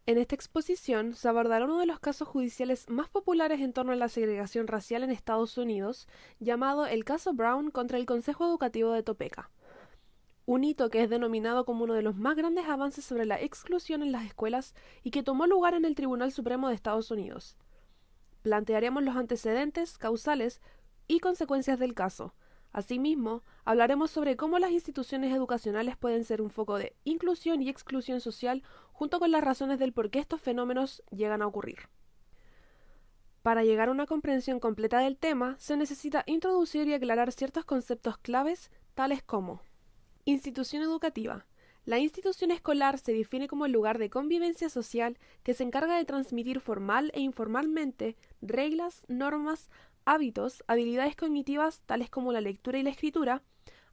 En esta exposición se abordará uno de los casos judiciales más populares en torno a la segregación racial en Estados Unidos, llamado el caso Brown contra el Consejo Educativo de Topeka, un hito que es denominado como uno de los más grandes avances sobre la exclusión en las escuelas y que tomó lugar en el Tribunal Supremo de Estados Unidos. Plantearemos los antecedentes, causales y consecuencias del caso. Asimismo, hablaremos sobre cómo las instituciones educacionales pueden ser un foco de inclusión y exclusión social, junto con las razones del por qué estos fenómenos llegan a ocurrir. Para llegar a una comprensión completa del tema, se necesita introducir y aclarar ciertos conceptos claves, tales como institución educativa. La institución escolar se define como el lugar de convivencia social que se encarga de transmitir formal e informalmente reglas, normas, hábitos, habilidades cognitivas tales como la lectura y la escritura,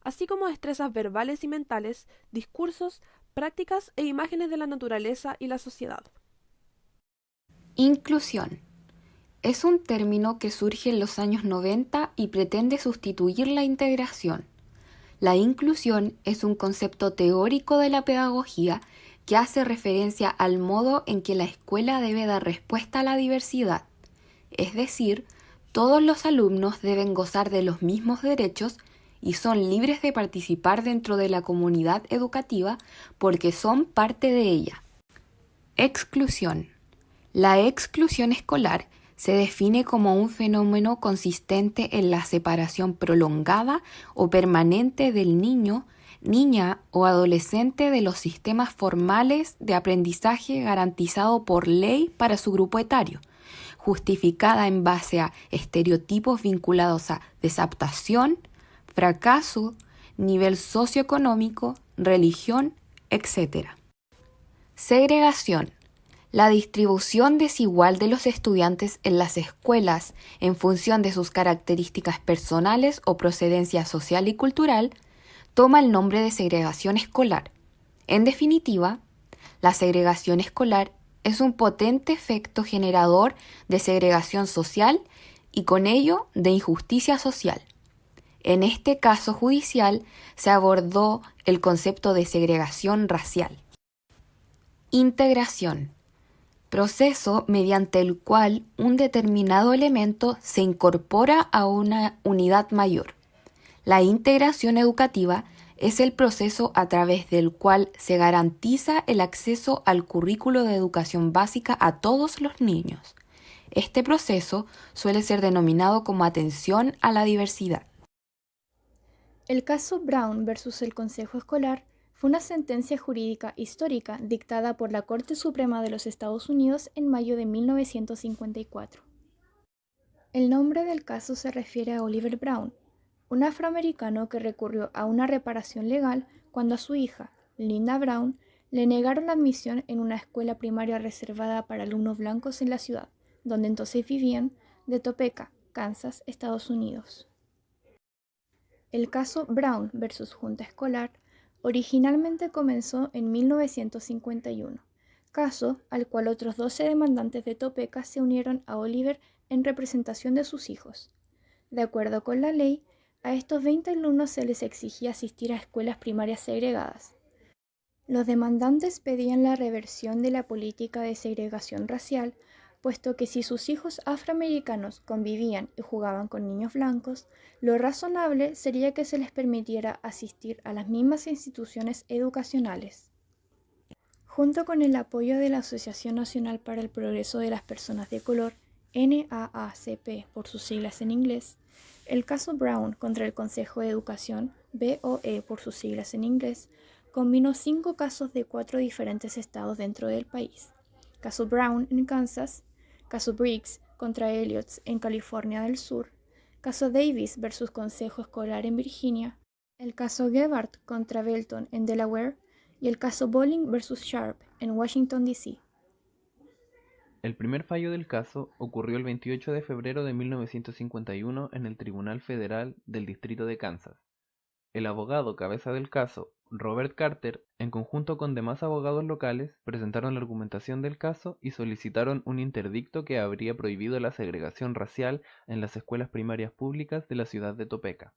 así como destrezas verbales y mentales, discursos, prácticas e imágenes de la naturaleza y la sociedad. Inclusión. Es un término que surge en los años 90 y pretende sustituir la integración. La inclusión es un concepto teórico de la pedagogía que hace referencia al modo en que la escuela debe dar respuesta a la diversidad. Es decir, todos los alumnos deben gozar de los mismos derechos y son libres de participar dentro de la comunidad educativa porque son parte de ella. Exclusión. La exclusión escolar se define como un fenómeno consistente en la separación prolongada o permanente del niño, niña o adolescente de los sistemas formales de aprendizaje garantizado por ley para su grupo etario, justificada en base a estereotipos vinculados a desaptación, fracaso, nivel socioeconómico, religión, etc. Segregación. La distribución desigual de los estudiantes en las escuelas en función de sus características personales o procedencia social y cultural toma el nombre de segregación escolar. En definitiva, la segregación escolar es un potente efecto generador de segregación social y con ello de injusticia social. En este caso judicial se abordó el concepto de segregación racial. Integración. Proceso mediante el cual un determinado elemento se incorpora a una unidad mayor. La integración educativa es el proceso a través del cual se garantiza el acceso al currículo de educación básica a todos los niños. Este proceso suele ser denominado como atención a la diversidad. El caso Brown versus el Consejo Escolar fue una sentencia jurídica histórica dictada por la Corte Suprema de los Estados Unidos en mayo de 1954. El nombre del caso se refiere a Oliver Brown, un afroamericano que recurrió a una reparación legal cuando a su hija, Linda Brown, le negaron la admisión en una escuela primaria reservada para alumnos blancos en la ciudad, donde entonces vivían, de Topeka, Kansas, Estados Unidos. El caso Brown versus Junta Escolar originalmente comenzó en 1951, caso al cual otros 12 demandantes de Topeka se unieron a Oliver en representación de sus hijos. De acuerdo con la ley, a estos 20 alumnos se les exigía asistir a escuelas primarias segregadas. Los demandantes pedían la reversión de la política de segregación racial, puesto que si sus hijos afroamericanos convivían y jugaban con niños blancos, lo razonable sería que se les permitiera asistir a las mismas instituciones educacionales. Junto con el apoyo de la Asociación Nacional para el Progreso de las Personas de Color, NAACP por sus siglas en inglés, el caso Brown contra el Consejo de Educación, BOE por sus siglas en inglés, combinó 5 casos de 4 diferentes estados dentro del país. Caso Brown en Kansas, caso Briggs contra Elliots en California del Sur, caso Davis versus Consejo Escolar en Virginia, el caso Gebhardt contra Belton en Delaware y el caso Bolling versus Sharp en Washington, D.C. El primer fallo del caso ocurrió el 28 de febrero de 1951 en el Tribunal Federal del Distrito de Kansas. El abogado cabeza del caso, Robert Carter, en conjunto con demás abogados locales, presentaron la argumentación del caso y solicitaron un interdicto que habría prohibido la segregación racial en las escuelas primarias públicas de la ciudad de Topeka.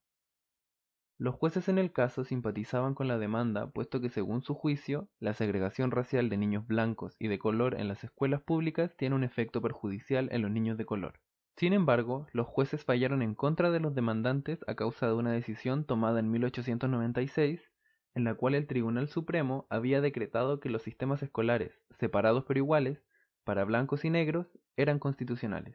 Los jueces en el caso simpatizaban con la demanda, puesto que según su juicio, la segregación racial de niños blancos y de color en las escuelas públicas tiene un efecto perjudicial en los niños de color. Sin embargo, los jueces fallaron en contra de los demandantes a causa de una decisión tomada en 1896, en la cual el Tribunal Supremo había decretado que los sistemas escolares, separados pero iguales, para blancos y negros, eran constitucionales.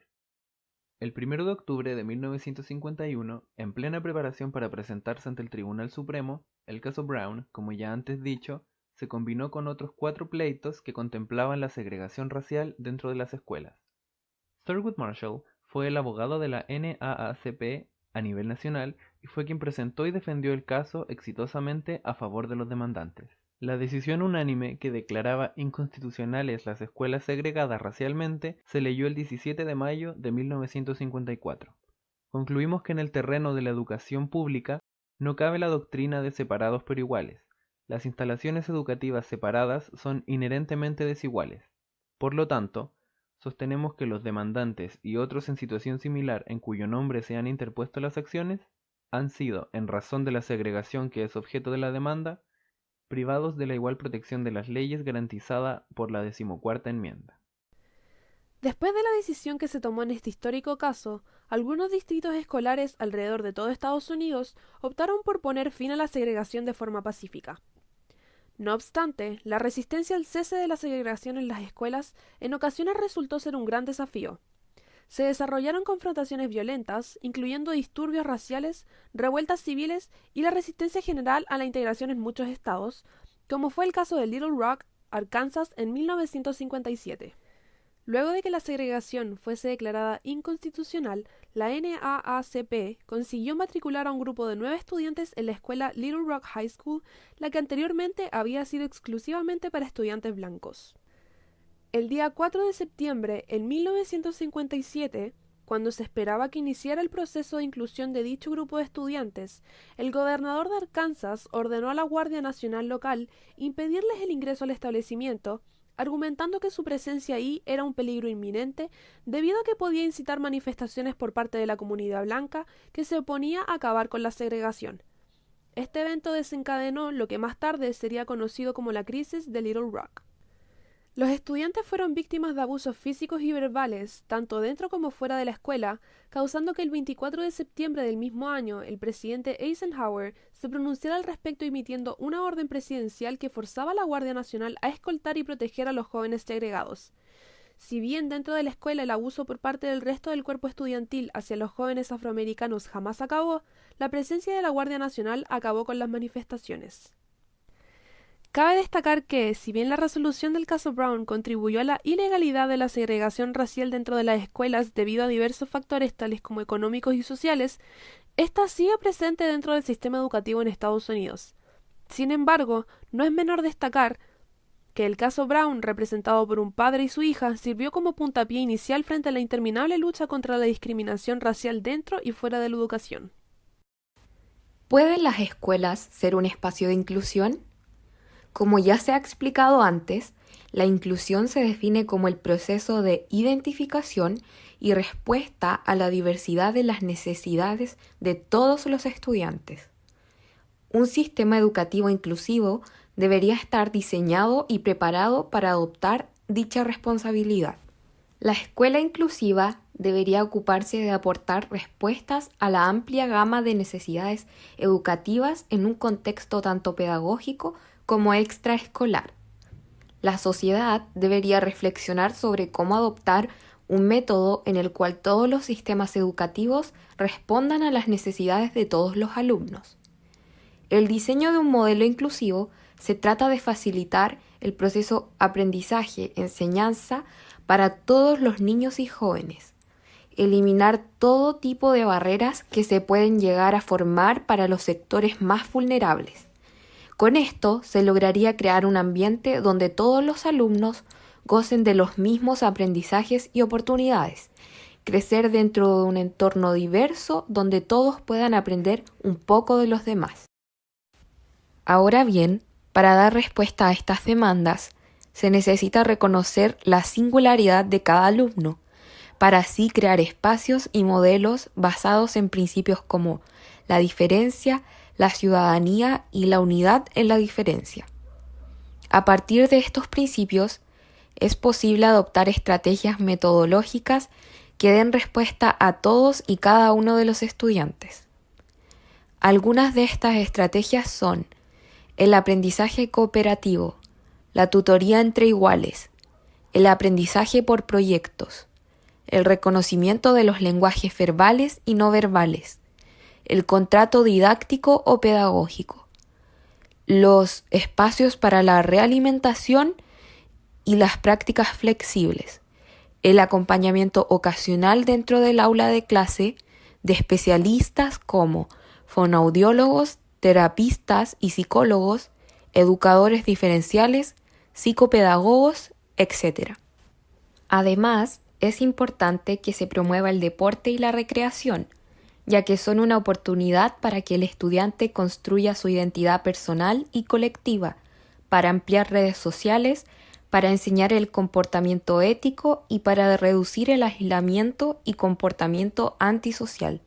El 1 de octubre de 1951, en plena preparación para presentarse ante el Tribunal Supremo, el caso Brown, como ya antes dicho, se combinó con otros 4 pleitos que contemplaban la segregación racial dentro de las escuelas. Thurgood Marshall fue el abogado de la NAACP a nivel nacional y fue quien presentó y defendió el caso exitosamente a favor de los demandantes. La decisión unánime que declaraba inconstitucionales las escuelas segregadas racialmente se leyó el 17 de mayo de 1954. Concluimos que en el terreno de la educación pública no cabe la doctrina de separados pero iguales. Las instalaciones educativas separadas son inherentemente desiguales. Por lo tanto, sostenemos que los demandantes y otros en situación similar en cuyo nombre se han interpuesto las acciones han sido, en razón de la segregación que es objeto de la demanda, privados de la igual protección de las leyes garantizada por la 14ª enmienda. Después de la decisión que se tomó en este histórico caso, algunos distritos escolares alrededor de todo Estados Unidos optaron por poner fin a la segregación de forma pacífica. No obstante, la resistencia al cese de la segregación en las escuelas en ocasiones resultó ser un gran desafío. Se desarrollaron confrontaciones violentas, incluyendo disturbios raciales, revueltas civiles y la resistencia general a la integración en muchos estados, como fue el caso de Little Rock, Arkansas, en 1957. Luego de que la segregación fuese declarada inconstitucional, la NAACP consiguió matricular a un grupo de 9 estudiantes en la escuela Little Rock High School, la que anteriormente había sido exclusivamente para estudiantes blancos. El día 4 de septiembre en 1957, cuando se esperaba que iniciara el proceso de inclusión de dicho grupo de estudiantes, el gobernador de Arkansas ordenó a la Guardia Nacional local impedirles el ingreso al establecimiento, argumentando que su presencia ahí era un peligro inminente debido a que podía incitar manifestaciones por parte de la comunidad blanca que se oponía a acabar con la segregación. Este evento desencadenó lo que más tarde sería conocido como la crisis de Little Rock. Los estudiantes fueron víctimas de abusos físicos y verbales, tanto dentro como fuera de la escuela, causando que el 24 de septiembre del mismo año el presidente Eisenhower se pronunciara al respecto emitiendo una orden presidencial que forzaba a la Guardia Nacional a escoltar y proteger a los jóvenes segregados. Si bien dentro de la escuela el abuso por parte del resto del cuerpo estudiantil hacia los jóvenes afroamericanos jamás acabó, la presencia de la Guardia Nacional acabó con las manifestaciones. Cabe destacar que, si bien la resolución del caso Brown contribuyó a la ilegalidad de la segregación racial dentro de las escuelas debido a diversos factores tales como económicos y sociales, esta sigue presente dentro del sistema educativo en Estados Unidos. Sin embargo, no es menor destacar que el caso Brown, representado por un padre y su hija, sirvió como puntapié inicial frente a la interminable lucha contra la discriminación racial dentro y fuera de la educación. ¿Pueden las escuelas ser un espacio de inclusión? Como ya se ha explicado antes, la inclusión se define como el proceso de identificación y respuesta a la diversidad de las necesidades de todos los estudiantes. Un sistema educativo inclusivo debería estar diseñado y preparado para adoptar dicha responsabilidad. La escuela inclusiva debería ocuparse de aportar respuestas a la amplia gama de necesidades educativas en un contexto tanto pedagógico como extraescolar. La sociedad debería reflexionar sobre cómo adoptar un método en el cual todos los sistemas educativos respondan a las necesidades de todos los alumnos. El diseño de un modelo inclusivo se trata de facilitar el proceso aprendizaje-enseñanza para todos los niños y jóvenes, eliminar todo tipo de barreras que se pueden llegar a formar para los sectores más vulnerables. Con esto se lograría crear un ambiente donde todos los alumnos gocen de los mismos aprendizajes y oportunidades, crecer dentro de un entorno diverso donde todos puedan aprender un poco de los demás. Ahora bien, para dar respuesta a estas demandas, se necesita reconocer la singularidad de cada alumno, para así crear espacios y modelos basados en principios como la diferencia, la ciudadanía y la unidad en la diferencia. A partir de estos principios, es posible adoptar estrategias metodológicas que den respuesta a todos y cada uno de los estudiantes. Algunas de estas estrategias son el aprendizaje cooperativo, la tutoría entre iguales, el aprendizaje por proyectos, el reconocimiento de los lenguajes verbales y no verbales, el contrato didáctico o pedagógico, los espacios para la realimentación y las prácticas flexibles, el acompañamiento ocasional dentro del aula de clase de especialistas como fonoaudiólogos, terapistas y psicólogos, educadores diferenciales, psicopedagogos, etc. Además, es importante que se promueva el deporte y la recreación, ya que son una oportunidad para que el estudiante construya su identidad personal y colectiva, para ampliar redes sociales, para enseñar el comportamiento ético y para reducir el aislamiento y comportamiento antisocial.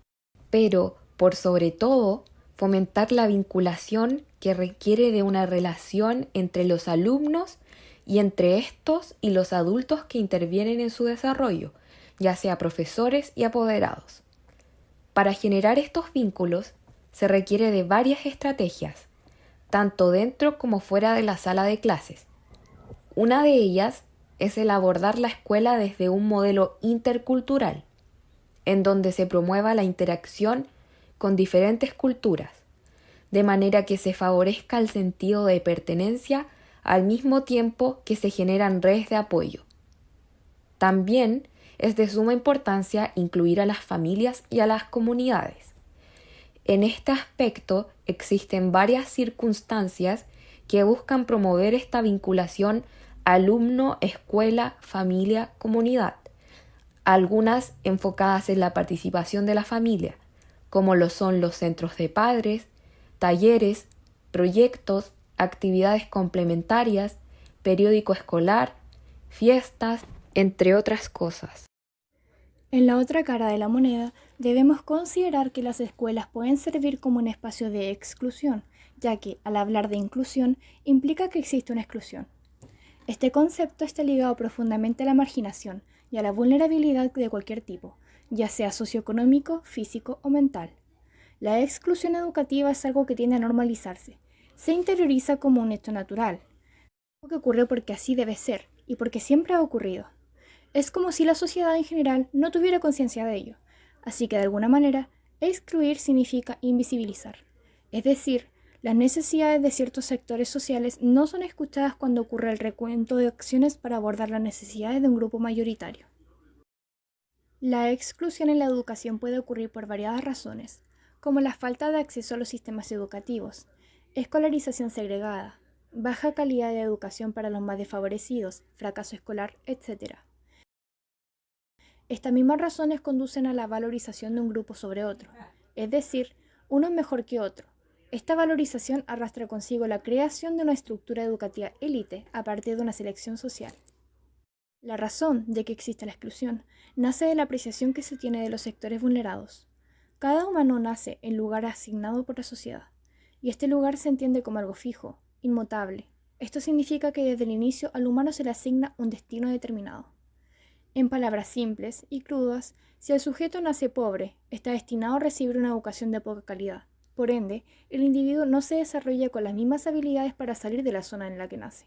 Pero, por sobre todo, fomentar la vinculación que requiere de una relación entre los alumnos y entre estos y los adultos que intervienen en su desarrollo, ya sea profesores y apoderados. Para generar estos vínculos se requiere de varias estrategias, tanto dentro como fuera de la sala de clases. Una de ellas es el abordar la escuela desde un modelo intercultural, en donde se promueva la interacción con diferentes culturas, de manera que se favorezca el sentido de pertenencia al mismo tiempo que se generan redes de apoyo. También es de suma importancia incluir a las familias y a las comunidades. En este aspecto existen varias circunstancias que buscan promover esta vinculación alumno, escuela, familia, comunidad, algunas enfocadas en la participación de la familia, como lo son los centros de padres, talleres, proyectos, actividades complementarias, periódico escolar, fiestas, entre otras cosas. En la otra cara de la moneda, debemos considerar que las escuelas pueden servir como un espacio de exclusión, ya que, al hablar de inclusión, implica que existe una exclusión. Este concepto está ligado profundamente a la marginación y a la vulnerabilidad de cualquier tipo, ya sea socioeconómico, físico o mental. La exclusión educativa es algo que tiende a normalizarse. Se interioriza como un hecho natural, algo que ocurre porque así debe ser y porque siempre ha ocurrido. Es como si la sociedad en general no tuviera conciencia de ello, así que de alguna manera, excluir significa invisibilizar. Es decir, las necesidades de ciertos sectores sociales no son escuchadas cuando ocurre el recuento de acciones para abordar las necesidades de un grupo mayoritario. La exclusión en la educación puede ocurrir por variadas razones, como la falta de acceso a los sistemas educativos, escolarización segregada, baja calidad de educación para los más desfavorecidos, fracaso escolar, etc. Estas mismas razones conducen a la valorización de un grupo sobre otro, es decir, uno es mejor que otro. Esta valorización arrastra consigo la creación de una estructura educativa élite a partir de una selección social. La razón de que exista la exclusión nace de la apreciación que se tiene de los sectores vulnerados. Cada humano nace en lugar asignado por la sociedad, y este lugar se entiende como algo fijo, inmutable. Esto significa que desde el inicio al humano se le asigna un destino determinado. En palabras simples y crudas, si el sujeto nace pobre, está destinado a recibir una educación de poca calidad. Por ende, el individuo no se desarrolla con las mismas habilidades para salir de la zona en la que nace.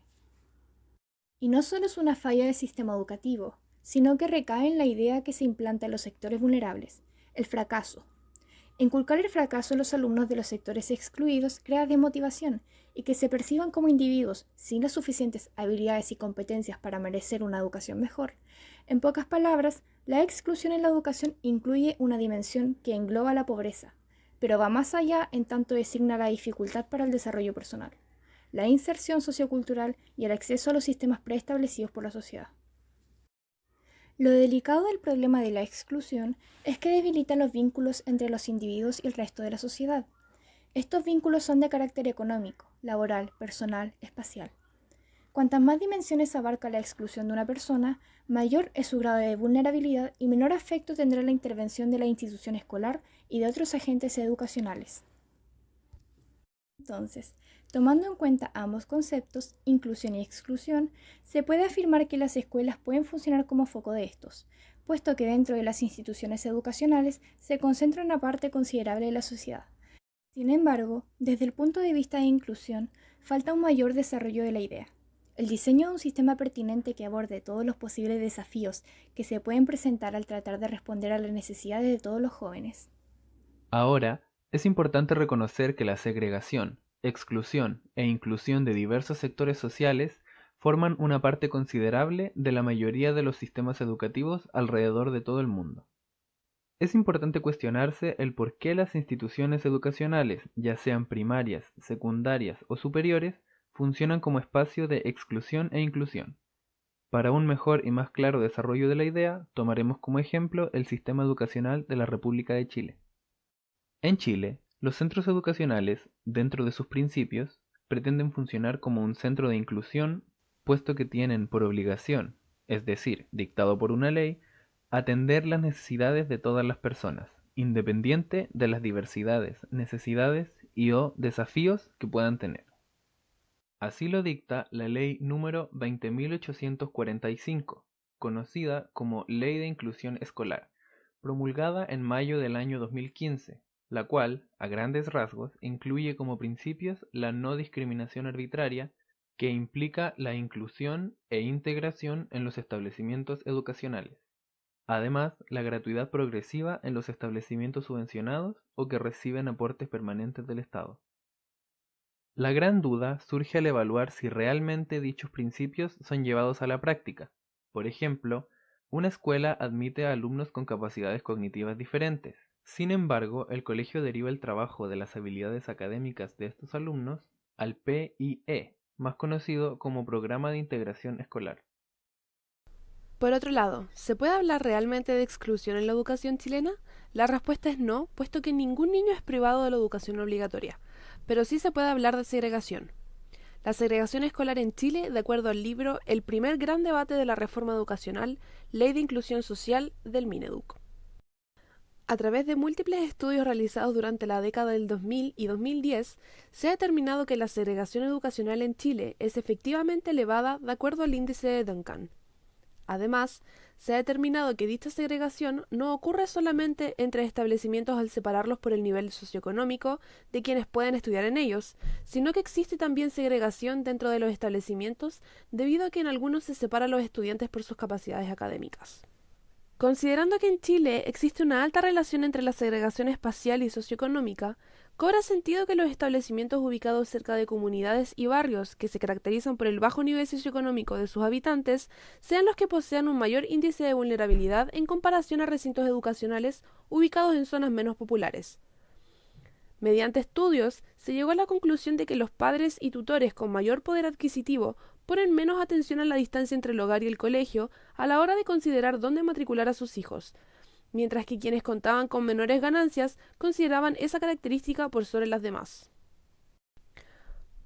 Y no solo es una falla del sistema educativo, sino que recae en la idea que se implanta en los sectores vulnerables, el fracaso. Inculcar el fracaso en los alumnos de los sectores excluidos crea desmotivación y que se perciban como individuos sin las suficientes habilidades y competencias para merecer una educación mejor. En pocas palabras, la exclusión en la educación incluye una dimensión que engloba la pobreza, pero va más allá en tanto designa la dificultad para el desarrollo personal, la inserción sociocultural y el acceso a los sistemas preestablecidos por la sociedad. Lo delicado del problema de la exclusión es que debilita los vínculos entre los individuos y el resto de la sociedad. Estos vínculos son de carácter económico, laboral, personal, espacial. Cuantas más dimensiones abarca la exclusión de una persona, mayor es su grado de vulnerabilidad y menor efecto tendrá la intervención de la institución escolar y de otros agentes educacionales. Entonces, tomando en cuenta ambos conceptos, inclusión y exclusión, se puede afirmar que las escuelas pueden funcionar como foco de estos, puesto que dentro de las instituciones educacionales se concentra una parte considerable de la sociedad. Sin embargo, desde el punto de vista de inclusión, falta un mayor desarrollo de la idea. El diseño de un sistema pertinente que aborde todos los posibles desafíos que se pueden presentar al tratar de responder a las necesidades de todos los jóvenes. Ahora, es importante reconocer que la segregación, exclusión e inclusión de diversos sectores sociales forman una parte considerable de la mayoría de los sistemas educativos alrededor de todo el mundo. Es importante cuestionarse el por qué las instituciones educacionales, ya sean primarias, secundarias o superiores, funcionan como espacio de exclusión e inclusión. Para un mejor y más claro desarrollo de la idea, tomaremos como ejemplo el sistema educacional de la República de Chile. En Chile, los centros educacionales, dentro de sus principios, pretenden funcionar como un centro de inclusión, puesto que tienen por obligación, es decir, dictado por una ley, atender las necesidades de todas las personas, independiente de las diversidades, necesidades y/o desafíos que puedan tener. Así lo dicta la Ley número 20.845, conocida como Ley de Inclusión Escolar, promulgada en mayo del año 2015, la cual, a grandes rasgos, incluye como principios la no discriminación arbitraria, que implica la inclusión e integración en los establecimientos educacionales. Además, la gratuidad progresiva en los establecimientos subvencionados o que reciben aportes permanentes del Estado. La gran duda surge al evaluar si realmente dichos principios son llevados a la práctica. Por ejemplo, una escuela admite a alumnos con capacidades cognitivas diferentes. Sin embargo, el colegio deriva el trabajo de las habilidades académicas de estos alumnos al PIE, más conocido como Programa de Integración Escolar. Por otro lado, ¿se puede hablar realmente de exclusión en la educación chilena? La respuesta es no, puesto que ningún niño es privado de la educación obligatoria, pero sí se puede hablar de segregación. La segregación escolar en Chile, de acuerdo al libro El primer gran debate de la reforma educacional, Ley de Inclusión Social del Mineduc. A través de múltiples estudios realizados durante la década del 2000 y 2010, se ha determinado que la segregación educacional en Chile es efectivamente elevada de acuerdo al índice de Duncan. Además, se ha determinado que dicha segregación no ocurre solamente entre establecimientos al separarlos por el nivel socioeconómico de quienes pueden estudiar en ellos, sino que existe también segregación dentro de los establecimientos debido a que en algunos se separa a los estudiantes por sus capacidades académicas. Considerando que en Chile existe una alta relación entre la segregación espacial y socioeconómica, cobra sentido que los establecimientos ubicados cerca de comunidades y barrios que se caracterizan por el bajo nivel socioeconómico de sus habitantes sean los que posean un mayor índice de vulnerabilidad en comparación a recintos educacionales ubicados en zonas menos populares. Mediante estudios, se llegó a la conclusión de que los padres y tutores con mayor poder adquisitivo ponen menos atención a la distancia entre el hogar y el colegio a la hora de considerar dónde matricular a sus hijos, mientras que quienes contaban con menores ganancias consideraban esa característica por sobre las demás.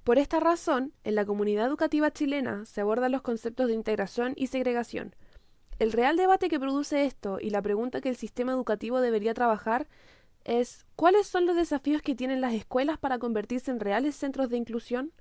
Por esta razón, en la comunidad educativa chilena se abordan los conceptos de integración y segregación. El real debate que produce esto y la pregunta que el sistema educativo debería trabajar es ¿cuáles son los desafíos que tienen las escuelas para convertirse en reales centros de inclusión?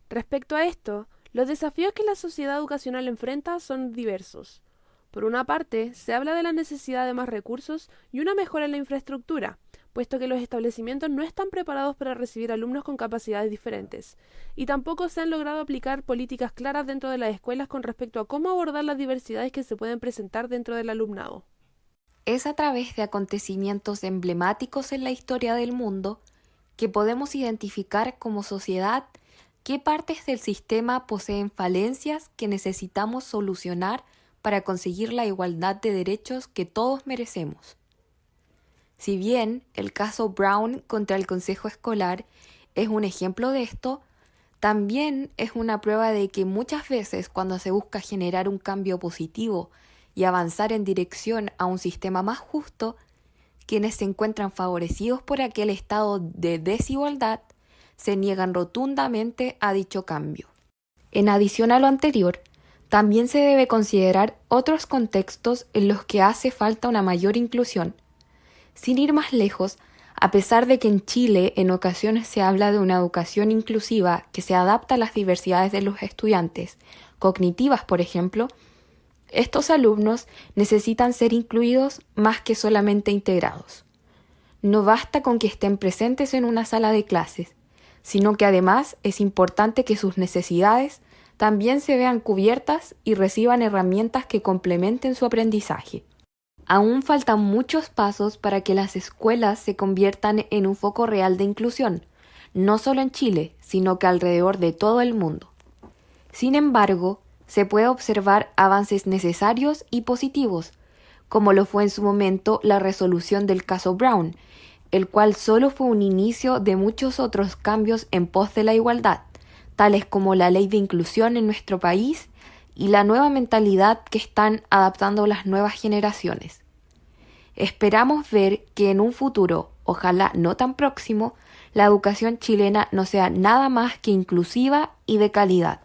Respecto a esto, los desafíos que la sociedad educacional enfrenta son diversos. Por una parte, se habla de la necesidad de más recursos y una mejora en la infraestructura, puesto que los establecimientos no están preparados para recibir alumnos con capacidades diferentes, y tampoco se han logrado aplicar políticas claras dentro de las escuelas con respecto a cómo abordar las diversidades que se pueden presentar dentro del alumnado. Es a través de acontecimientos emblemáticos en la historia del mundo que podemos identificar como sociedad qué partes del sistema poseen falencias que necesitamos solucionar para conseguir la igualdad de derechos que todos merecemos. Si bien el caso Brown contra el Consejo Escolar es un ejemplo de esto, también es una prueba de que muchas veces cuando se busca generar un cambio positivo y avanzar en dirección a un sistema más justo, quienes se encuentran favorecidos por aquel estado de desigualdad se niegan rotundamente a dicho cambio. En adición a lo anterior, también se debe considerar otros contextos en los que hace falta una mayor inclusión. Sin ir más lejos, A pesar de que en Chile en ocasiones se habla de una educación inclusiva que se adapta a las diversidades de los estudiantes, cognitivas por ejemplo, estos alumnos necesitan ser incluidos más que solamente integrados. No basta con que estén presentes en una sala de clases, sino que además es importante que sus necesidades también se vean cubiertas y reciban herramientas que complementen su aprendizaje. Aún faltan muchos pasos para que las escuelas se conviertan en un foco real de inclusión, no solo en Chile, sino que alrededor de todo el mundo. Sin embargo, se puede observar avances necesarios y positivos, como lo fue en su momento la resolución del caso Brown, el cual solo fue un inicio de muchos otros cambios en pos de la igualdad, tales como la ley de inclusión en nuestro país y la nueva mentalidad que están adaptando las nuevas generaciones. Esperamos ver que en un futuro, ojalá no tan próximo, la educación chilena no sea nada más que inclusiva y de calidad.